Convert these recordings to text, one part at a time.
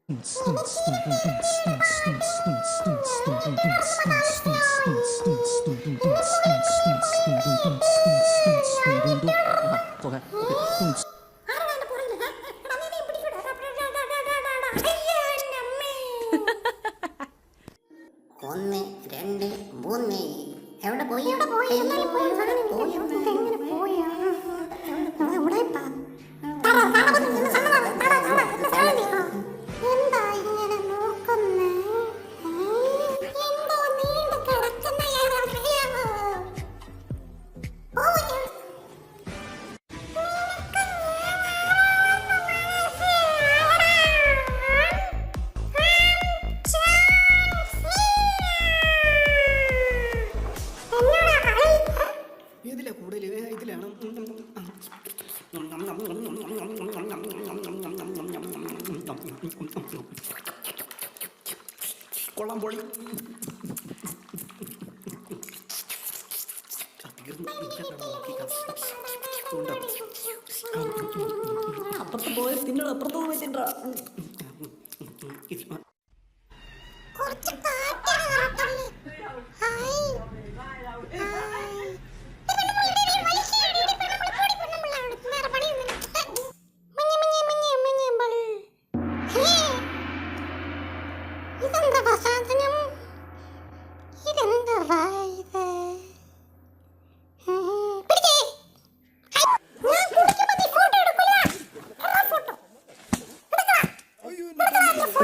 走开。ഒന്ന് രണ്ട് മൂന്ന് എവിടെ പോയി എന്താ ഇങ്ങനെ നോക്കുന്നേ എന്തോ നീണ്ടു കിടക്കുന്ന അറിയാമോ ഇതിലെ കൂടുതൽ ഇതിലാണ് കൊള്ളാൻ പൊളി അപ്പുറത്ത് പോയി തിന്നട അപ്പുറത്ത് പോയി തിന്നട കുറച്ച് കാറ്റാണ് ഹായ് ഇതെന്താ സാധനം ഇതെന്താ ഇത്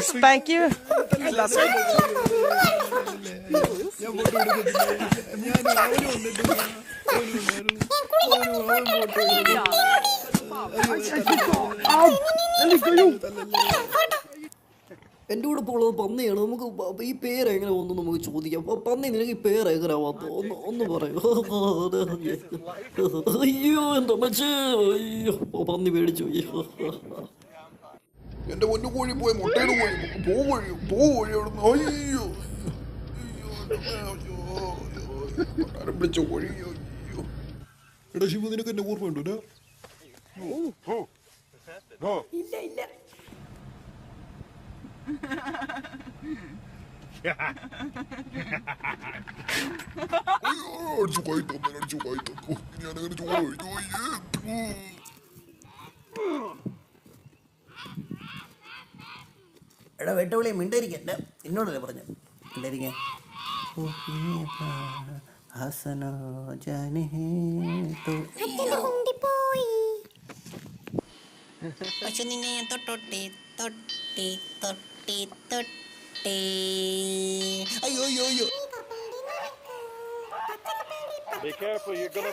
Spank you. എൻ്റെ കൂടെ ഇപ്പോൾ ഉള്ളത് പന്നിയാണ്. നമുക്ക് ഈ പേര് എങ്ങനെ ഒന്ന് നമുക്ക് ചോദിക്കാം. പന്നി നിനക്ക് ഈ പേര് എങ്ങനെ ഒന്ന് പറയൂ. അയ്യോ എൻ്റെ അമ്മച്ചേ, അയ്യോ പന്നി പേടിച്ചു. എന്റെ പൊന്നു കോഴി പോയി മുട്ടയുടെ കോഴി പോവഴി അവിടുന്ന് അയ്യോ വിളിച്ച കോഴി. എടാ ശിവ, നിനക്ക് എന്നെ ഓർമ്മയുണ്ടോ? ഇല്ല ഇല്ല. അടിച്ചു കൈ തന്നു ഞാനങ്ങനെ ചോറ് കഴിച്ചു. എടാ വെട്ടവിളിയെ മിണ്ടായിരിക്കല്ല, എന്നോടല്ലേ പറഞ്ഞു മിണ്ടായിരിക്കാൻ. ഹസനോ ജാനേ തോ പക്ഷെ നിന്നെ ഞാൻ തൊട്ടോട്ടെ തൊട്ടി തൊട്ടി തൊട്ടേ അയ്യോ അയ്യോ അയ്യോ. Be careful, you're gonna...